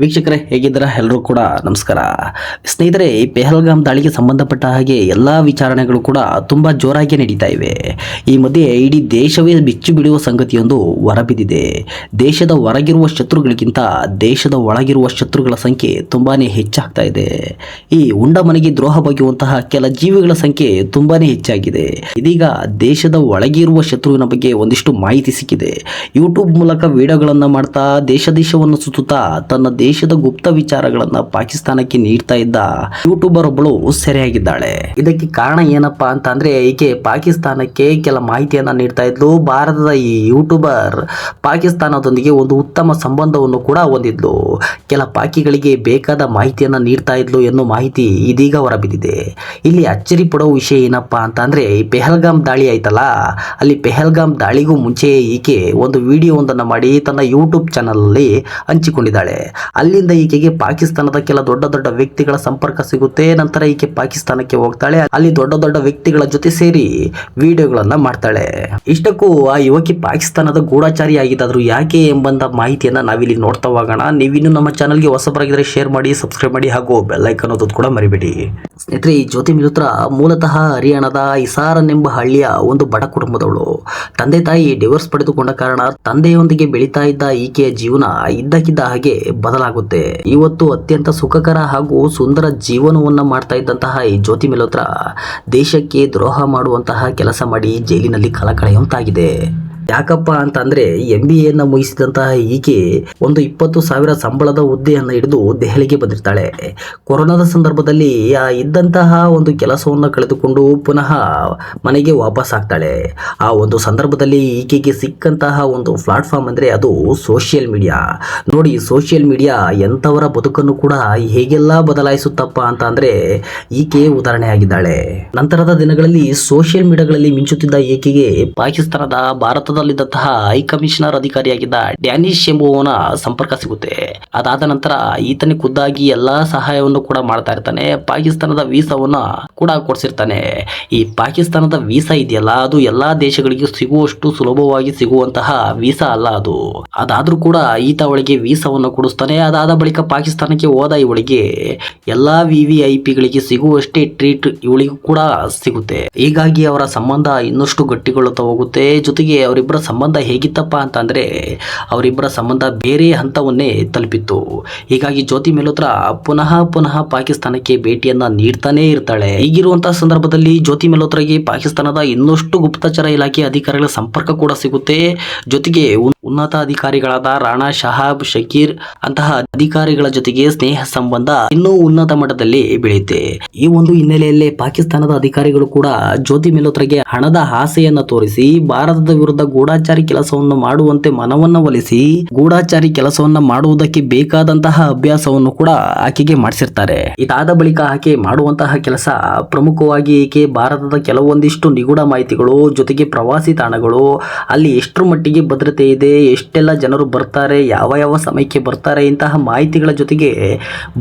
ವೀಕ್ಷಕರೇ ಹೇಗಿದ್ದೀರಾ? ಎಲ್ಲರೂ ಕೂಡ ನಮಸ್ಕಾರ. ಸ್ನೇಹಿತರೆ, ಪೆಹಲ್ಗಾಮ್ ದಾಳಿಗೆ ಸಂಬಂಧಪಟ್ಟ ಹಾಗೆ ಎಲ್ಲ ವಿಚಾರಣೆಗಳು ಕೂಡ ತುಂಬ ಜೋರಾಗಿ ನಡೀತಾ ಇವೆ. ಈ ಮಧ್ಯೆ ಇಡೀ ದೇಶವೇ ಬಿಚ್ಚು ಬಿಡುವ ಸಂಗತಿಯೊಂದು ಹೊರಬಿದ್ದಿದೆ. ದೇಶದ ಹೊರಗಿರುವ ಶತ್ರುಗಳಿಗಿಂತ ದೇಶದ ಒಳಗಿರುವ ಶತ್ರುಗಳ ಸಂಖ್ಯೆ ತುಂಬಾನೇ ಹೆಚ್ಚಾಗ್ತಾ ಇದೆ. ಈ ಉಂಡ ಮನೆಗೆ ದ್ರೋಹ ಬಗೆಯುವಂತಹ ಕೆಲ ಜೀವಿಗಳ ಸಂಖ್ಯೆ ತುಂಬಾನೇ ಹೆಚ್ಚಾಗಿದೆ. ಇದೀಗ ದೇಶದ ಒಳಗಿರುವ ಶತ್ರುವಿನ ಬಗ್ಗೆ ಒಂದಿಷ್ಟು ಮಾಹಿತಿ ಸಿಕ್ಕಿದೆ. ಯೂಟ್ಯೂಬ್ ಮೂಲಕ ವಿಡಿಯೋಗಳನ್ನು ಮಾಡ್ತಾ ದೇಶವನ್ನು ಸುತ್ತುತ್ತಾ ತನ್ನ ದೇಶದ ಗುಪ್ತ ವಿಚಾರಗಳನ್ನ ಪಾಕಿಸ್ತಾನಕ್ಕೆ ನೀಡ್ತಾ ಇದ್ದ ಯೂಟ್ಯೂಬರ್ ಒಬ್ಬಳು ಸೆರೆಯಾಗಿದ್ದಾಳೆ. ಇದಕ್ಕೆ ಕಾರಣ ಏನಪ್ಪಾ ಅಂತ ಅಂದ್ರೆ, ಈಕೆ ಪಾಕಿಸ್ತಾನಕ್ಕೆ ಕೆಲ ಮಾಹಿತಿಯನ್ನ ನೀಡ್ತಾ ಇದ್ಲು. ಭಾರತದ ಈ ಯೂಟ್ಯೂಬರ್ ಪಾಕಿಸ್ತಾನದೊಂದಿಗೆ ಒಂದು ಉತ್ತಮ ಸಂಬಂಧವನ್ನು ಕೂಡ ಹೊಂದಿದ್ಲು. ಕೆಲ ಪಾಕಿಗಳಿಗೆ ಬೇಕಾದ ಮಾಹಿತಿಯನ್ನ ನೀಡ್ತಾ ಇದ್ಲು ಎನ್ನುವ ಮಾಹಿತಿ ಇದೀಗ ಹೊರಬಿದ್ದಿದೆ. ಇಲ್ಲಿ ಅಚ್ಚರಿ ಪಡುವ ವಿಷಯ ಏನಪ್ಪಾ ಅಂತ ಅಂದ್ರೆ, ಈ ಪೆಹಲ್ಗಾಮ್ ದಾಳಿ ಆಯ್ತಲ್ಲ, ಅಲ್ಲಿ ಪೆಹಲ್ಗಾಮ್ ದಾಳಿಗೂ ಮುಂಚೆ ಈಕೆ ಒಂದು ವಿಡಿಯೋವೊಂದನ್ನು ಮಾಡಿ ತನ್ನ ಯೂಟ್ಯೂಬ್ ಚಾನಲ್ ಅಲ್ಲಿ ಹಂಚಿಕೊಂಡಿದ್ದಾಳೆ. ಅಲ್ಲಿಂದ ಈಕೆಗೆ ಪಾಕಿಸ್ತಾನದ ಕೆಲ ದೊಡ್ಡ ದೊಡ್ಡ ವ್ಯಕ್ತಿಗಳ ಸಂಪರ್ಕ ಸಿಗುತ್ತೆ. ನಂತರ ಈಕೆ ಪಾಕಿಸ್ತಾನಕ್ಕೆ ಹೋಗ್ತಾಳೆ. ಅಲ್ಲಿ ದೊಡ್ಡ ದೊಡ್ಡ ವ್ಯಕ್ತಿಗಳ ಜೊತೆ ಸೇರಿ ವಿಡಿಯೋಗಳನ್ನ ಮಾಡ್ತಾಳೆ. ಇಷ್ಟಕ್ಕೂ ಆ ಯುವಕಿ ಪಾಕಿಸ್ತಾನದ ಗೂಢಚಾರಿ ಆಗಿದ್ದಾದ್ರು ಯಾಕೆ ಎಂಬಂತ ಮಾಹಿತಿಯನ್ನ ನಾವಿಲ್ಲಿ ನೋಡ್ತಾ ಹೋಗೋಣ. ನೀವಿನ್ನು ನಮ್ಮ ಚಾನಲ್ಗೆ ಹೊಸಬರಾಗಿದ್ದರೆ ಶೇರ್ ಮಾಡಿ, ಸಬ್ಸ್ಕ್ರೈಬ್ ಮಾಡಿ ಹಾಗೂ ಬೆಲ್ ಐಕಾನ್ ಒತ್ತೋದು ಕೂಡ ಮರಿಬೇಡಿ. ಸ್ನೇಹಿತರೆ, ಈ ಜ್ಯೋತಿ ಮಿಲೋತ್ರಾ ಮೂಲತಃ ಹರಿಯಾಣದ ಇಸಾರನ್ ಎಂಬ ಹಳ್ಳಿಯ ಒಂದು ಬಡ ಕುಟುಂಬದವಳು. ತಂದೆ ತಾಯಿ ಡಿವೋರ್ಸ್ ಪಡೆದುಕೊಂಡ ಕಾರಣ ತಂದೆಯೊಂದಿಗೆ ಬೆಳೀತಾ ಇದ್ದ ಈಕೆಯ ಜೀವನ ಇದ್ದಕ್ಕಿದ್ದ ಹಾಗೆ ಬದಲಾಗುತ್ತೆ. ಇವತ್ತು ಅತ್ಯಂತ ಸುಖಕರ ಹಾಗೂ ಸುಂದರ ಜೀವನವನ್ನ ಮಾಡ್ತಾ ಇದ್ದಂತಹ ಈ ಜ್ಯೋತಿ ಮಿಲೋತ್ರಾ ದೇಶಕ್ಕೆ ದ್ರೋಹ ಮಾಡುವಂತಹ ಕೆಲಸ ಮಾಡಿ ಜೈಲಿನಲ್ಲಿ ಕಳಕಳೆಯುವಂತಾಗಿದೆ. ಯಾಕಪ್ಪ ಅಂತಂದ್ರೆ, MBA ಮುಗಿಸಿದಂತಹ ಈಕೆ ಒಂದು 20,000 ಸಂಬಳದ ಹುದ್ದೆಯನ್ನು ಹಿಡಿದು ದೆಹಲಿಗೆ ಬಂದಿರ್ತಾಳೆ. ಕೊರೋನಾದ ಸಂದರ್ಭದಲ್ಲಿ ಇದ್ದಂತಹ ಒಂದು ಕೆಲಸವನ್ನು ಕಳೆದುಕೊಂಡು ಪುನಃ ಮನೆಗೆ ವಾಪಸ್ ಆಗ್ತಾಳೆ. ಆ ಒಂದು ಸಂದರ್ಭದಲ್ಲಿ ಈಕೆಗೆ ಸಿಕ್ಕಂತಹ ಒಂದು ಪ್ಲಾಟ್ಫಾರ್ಮ್ ಅಂದ್ರೆ ಅದು ಸೋಷಿಯಲ್ ಮೀಡಿಯಾ. ನೋಡಿ, ಸೋಷಿಯಲ್ ಮೀಡಿಯಾ ಎಂಥವರ ಬದುಕನ್ನು ಕೂಡ ಹೇಗೆಲ್ಲ ಬದಲಾಯಿಸುತ್ತಪ್ಪ ಅಂತ ಅಂದ್ರೆ ಈಕೆ ಉದಾಹರಣೆ ಆಗಿದ್ದಾಳೆ. ನಂತರದ ದಿನಗಳಲ್ಲಿ ಸೋಷಿಯಲ್ ಮೀಡಿಯಾಗಳಲ್ಲಿ ಮಿಂಚುತ್ತಿದ್ದ ಈಕೆಗೆ ಪಾಕಿಸ್ತಾನದ ಭಾರತದಲ್ಲಿದ್ದಂತಹ ಹೈ ಕಮಿಷನರ್ ಅಧಿಕಾರಿಯಾಗಿದ್ದ ಡ್ಯಾನಿಶ್ ಎಂಬುವವನ ಸಂಪರ್ಕ ಸಿಗುತ್ತೆ. ಅದಾದ ನಂತರ ಈತನೇ ಖುದ್ದಾಗಿ ಎಲ್ಲಾ ಸಹಾಯವನ್ನು ಕೂಡ ಮಾಡ್ತಾ ಇರ್ತಾನೆ. ಪಾಕಿಸ್ತಾನದ ವೀಸಾವನ್ನ ಕೂಡ ಕೊಡಿಸಿರ್ತಾನೆ. ಈ ಪಾಕಿಸ್ತಾನದ ವೀಸಾ ಇದೆಯಲ್ಲ, ಅದು ಎಲ್ಲಾ ದೇಶಗಳಿಗೆ ಸಿಗುವಷ್ಟು ಸುಲಭವಾಗಿ ಸಿಗುವಂತಹ ವೀಸಾ ಅಲ್ಲ ಅದು. ಅದಾದ್ರೂ ಕೂಡ ಈತ ಅವಳಿಗೆ ವೀಸಾವನ್ನು ಕೊಡಿಸ್ತಾನೆ. ಅದಾದ ಬಳಿಕ ಪಾಕಿಸ್ತಾನಕ್ಕೆ ಹೋದ ಇವಳಿಗೆ ಎಲ್ಲಾ VVIPಗಳಿಗೆ ಸಿಗುವಷ್ಟೇ ಟ್ರೀಟ್ ಇವಳಿಗೂ ಕೂಡ ಸಿಗುತ್ತೆ. ಹೀಗಾಗಿ ಅವರ ಸಂಬಂಧ ಇನ್ನಷ್ಟು ಗಟ್ಟಿಗೊಳ್ಳುತ್ತಾ ಹೋಗುತ್ತೆ. ಜೊತೆಗೆ ಅವರಿಬ್ಬರ ಸಂಬಂಧ ಹೇಗಿತ್ತಪ್ಪ ಅಂತಂದ್ರೆ, ಅವರಿಬ್ಬರ ಸಂಬಂಧ ಬೇರೆ ಹಂತವನ್ನೇ ತಲುಪಿತ್ತು. ಹೀಗಾಗಿ ಜ್ಯೋತಿ ಮಿಲೋತ್ರಾ ಪುನಃ ಪಾಕಿಸ್ತಾನಕ್ಕೆ ಭೇಟಿಯನ್ನ ನೀಡ್ತಾನೆ ಇರ್ತಾಳೆ. ಹೀಗಿರುವಂತಹ ಸಂದರ್ಭದಲ್ಲಿ ಜ್ಯೋತಿ ಮಿಲೋತ್ರಾಗೆ ಪಾಕಿಸ್ತಾನದ ಇನ್ನಷ್ಟು ಗುಪ್ತಚರ ಇಲಾಖೆ ಅಧಿಕಾರಿಗಳ ಸಂಪರ್ಕ ಕೂಡ ಸಿಗುತ್ತೆ. ಜೊತೆಗೆ ಉನ್ನತ ಅಧಿಕಾರಿಗಳಾದ ರಾಣಾ ಶಹಾಬ್ ಶಕೀರ್ ಅಂತಹ ಅಧಿಕಾರಿಗಳ ಜೊತೆಗೆ ಸ್ನೇಹ ಸಂಬಂಧ ಇನ್ನೂ ಉನ್ನತ ಮಟ್ಟದಲ್ಲಿ ಬೆಳೆಯುತ್ತೆ. ಈ ಒಂದು ಹಿನ್ನೆಲೆಯಲ್ಲೇ ಪಾಕಿಸ್ತಾನದ ಅಧಿಕಾರಿಗಳು ಕೂಡ ಜ್ಯೋತಿ ಮಿಲೋತ್ರಾಗೆ ಹಣದ ಆಸೆಯನ್ನ ತೋರಿಸಿ ಭಾರತದ ವಿರುದ್ಧ ಗೂಢಾಚಾರಿ ಕೆಲಸವನ್ನು ಮಾಡುವಂತೆ ಮನವನ್ನ ಒಲಿಸಿ ಗೂಢಾಚಾರಿ ಕೆಲಸವನ್ನ ಮಾಡುವುದಕ್ಕೆ ಬೇಕಾದಂತಹ ಅಭ್ಯಾಸವನ್ನು ಕೂಡ ಆಕೆಗೆ ಮಾಡಿಸಿರ್ತಾರೆ. ಇದಾದ ಬಳಿಕ ಆಕೆ ಮಾಡುವಂತಹ ಕೆಲಸ ಪ್ರಮುಖವಾಗಿ ಈಕೆ ಭಾರತದ ಕೆಲವೊಂದಿಷ್ಟು ನಿಗೂಢ ಮಾಹಿತಿಗಳು, ಜೊತೆಗೆ ಪ್ರವಾಸಿ ತಾಣಗಳು, ಅಲ್ಲಿ ಎಷ್ಟರ ಮಟ್ಟಿಗೆ ಭದ್ರತೆ ಇದೆ, ಎಷ್ಟೆಲ್ಲ ಜನರು ಬರ್ತಾರೆ, ಯಾವ ಸಮಯಕ್ಕೆ ಬರ್ತಾರೆ, ಇಂತಹ ಮಾಹಿತಿಗಳ ಜೊತೆಗೆ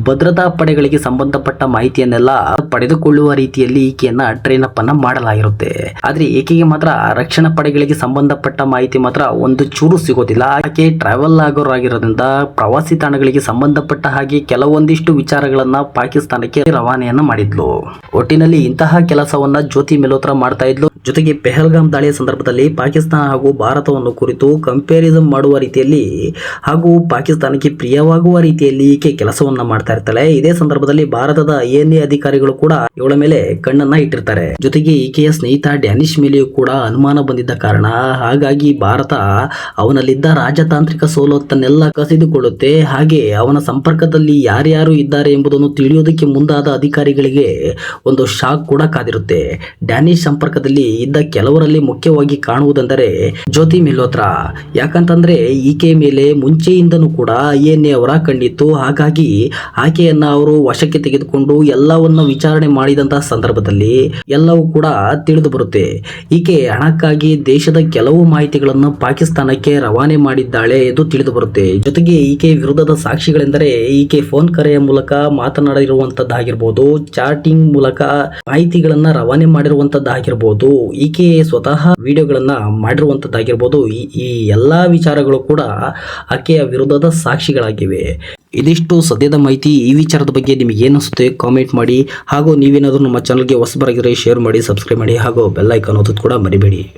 ಭದ್ರತಾ ಪಡೆಗಳಿಗೆ ಸಂಬಂಧಪಟ್ಟ ಮಾಹಿತಿಯನ್ನೆಲ್ಲ ಪಡೆದುಕೊಳ್ಳುವ ರೀತಿಯಲ್ಲಿ ಈಕೆಯನ್ನ ಟ್ರೈನ್ ಅಪ್ ಅನ್ನ ಮಾಡಲಾಗಿರುತ್ತೆ. ಆದ್ರೆ ಈಕೆಗೆ ಮಾತ್ರ ರಕ್ಷಣಾ ಪಡೆಗಳಿಗೆ ಸಂಬಂಧಪಟ್ಟ ಮಾಹಿತಿ ಮಾತ್ರ ಒಂದು ಚೂರು ಸಿಗೋದಿಲ್ಲ. ಆಕೆ ಟ್ರಾವೆಲ್ ಆಗೋರಾಗಿರೋದ್ರಿಂದ ಪ್ರವಾಸಿ ತಾಣಗಳಿಗೆ ಸಂಬಂಧಪಟ್ಟ ಹಾಗೆ ಕೆಲವೊಂದಿಷ್ಟು ವಿಚಾರಗಳನ್ನ ಪಾಕಿಸ್ತಾನಕ್ಕೆ ರವಾನೆಯನ್ನ ಮಾಡಿದ್ಲು. ಒಟ್ಟಿನಲ್ಲಿ ಇಂತಹ ಕೆಲಸವನ್ನ ಜ್ಯೋತಿ ಮಿಲೋತ್ರಾ ಮಾಡ್ತಾ ಇದ್ಲು. ಜೊತೆಗೆ ಪೆಹಲ್ಗಾಮ್ ದಾಳಿಯ ಸಂದರ್ಭದಲ್ಲಿ ಪಾಕಿಸ್ತಾನ ಹಾಗೂ ಭಾರತವನ್ನು ಕುರಿತು ಕಂಪ್ಯಾರಿಸನ್ ಮಾಡುವ ರೀತಿಯಲ್ಲಿ ಹಾಗೂ ಪಾಕಿಸ್ತಾನಕ್ಕೆ ಪ್ರಿಯವಾಗುವ ರೀತಿಯಲ್ಲಿ ಈಕೆ ಕೆಲಸವನ್ನ ಮಾಡ್ತಾ ಇರ್ತಾಳೆ. ಇದೇ ಸಂದರ್ಭದಲ್ಲಿ ಭಾರತದ INA ಅಧಿಕಾರಿಗಳು ಕೂಡ ಇವಳ ಮೇಲೆ ಕಣ್ಣನ್ನ ಇಟ್ಟಿರ್ತಾರೆ. ಜೊತೆಗೆ ಈಕೆಯ ಸ್ನೇಹಿತ ಡ್ಯಾನಿಶ್ ಮೇಲೆಯೂ ಕೂಡ ಅನುಮಾನ ಬಂದಿದ್ದ ಕಾರಣ ಹಾಗಾಗಿ ಭಾರತ ಅವನಲ್ಲಿದ್ದ ರಾಜತಾಂತ್ರಿಕ ಸವಲತ್ತನ್ನೆಲ್ಲ ಕಸಿದುಕೊಳ್ಳುತ್ತೆ. ಹಾಗೆ ಅವನ ಸಂಪರ್ಕದಲ್ಲಿ ಯಾರ್ಯಾರು ಇದ್ದಾರೆ ಎಂಬುದನ್ನು ತಿಳಿಯೋದಕ್ಕೆ ಮುಂದಾದ ಅಧಿಕಾರಿಗಳಿಗೆ ಒಂದು ಶಾಕ್ ಕೂಡ ಕಾದಿರುತ್ತೆ. ಡ್ಯಾನಿಶ್ ಸಂಪರ್ಕದಲ್ಲಿ ಇದ್ದ ಕೆಲವರಲ್ಲಿ ಮುಖ್ಯವಾಗಿ ಕಾಣುವುದೆಂದರೆ ಜ್ಯೋತಿ ಮಿಲೋತ್ರಾ. ಯಾಕಂತಂದ್ರೆ ಈಕೆ ಮೇಲೆ ಮುಂಚೆಯಿಂದನೂ ಕೂಡ INA ಅವರ ಕಣ್ಣಿತ್ತು. ಹಾಗಾಗಿ ಆಕೆಯನ್ನ ಅವರು ವಶಕ್ಕೆ ತೆಗೆದುಕೊಂಡು ಎಲ್ಲವನ್ನ ವಿಚಾರಣೆ ಮಾಡಿದಂತಹ ಸಂದರ್ಭದಲ್ಲಿ ಎಲ್ಲವೂ ಕೂಡ ತಿಳಿದು ಬರುತ್ತೆ. ಈಕೆ ಹಣಕ್ಕಾಗಿ ದೇಶದ ಕೆಲವು ಮಾಹಿತಿಗಳನ್ನು ಪಾಕಿಸ್ತಾನಕ್ಕೆ ರವಾನೆ ಮಾಡಿದ್ದಾಳೆ ಎಂದು ತಿಳಿದು ಬರುತ್ತೆ. ಜೊತೆಗೆ ಈಕೆ ವಿರುದ್ಧದ ಸಾಕ್ಷಿಗಳೆಂದರೆ ಈಕೆ ಫೋನ್ ಕರೆಯ ಮೂಲಕ ಮಾತನಾಡಿರುವಂತದ್ದಾಗಿರ್ಬೋದು, ಚಾಟಿಂಗ್ ಮೂಲಕ ಮಾಹಿತಿಗಳನ್ನ ರವಾನೆ ಮಾಡಿರುವಂತದ್ದಾಗಿರ್ಬೋದು, ಈಕೆ ಸ್ವತಃ ವಿಡಿಯೋಗಳನ್ನು ಮಾಡಿರುವಂಥದ್ದಾಗಿರ್ಬೋದು. ಈ ಎಲ್ಲ ವಿಚಾರಗಳು ಕೂಡ ಆಕೆಯ ವಿರುದ್ಧದ ಸಾಕ್ಷಿಗಳಾಗಿವೆ. ಇದಿಷ್ಟು ಸದ್ಯದ ಮಾಹಿತಿ. ಈ ವಿಚಾರದ ಬಗ್ಗೆ ನಿಮಗೆ ಏನು ಅನಿಸುತ್ತೆ ಕಾಮೆಂಟ್ ಮಾಡಿ. ಹಾಗೂ ನೀವೇನಾದರೂ ನಮ್ಮ ಚಾನಲ್ಗೆ ಹೊಸಬರಾಗಿದ್ದರೆ ಶೇರ್ ಮಾಡಿ, ಸಬ್ಸ್ಕ್ರೈಬ್ ಮಾಡಿ ಹಾಗೂ ಬೆಲ್ ಐಕಾನ್ ಒತ್ತೋದು ಕೂಡ ಮರಿಬೇಡಿ.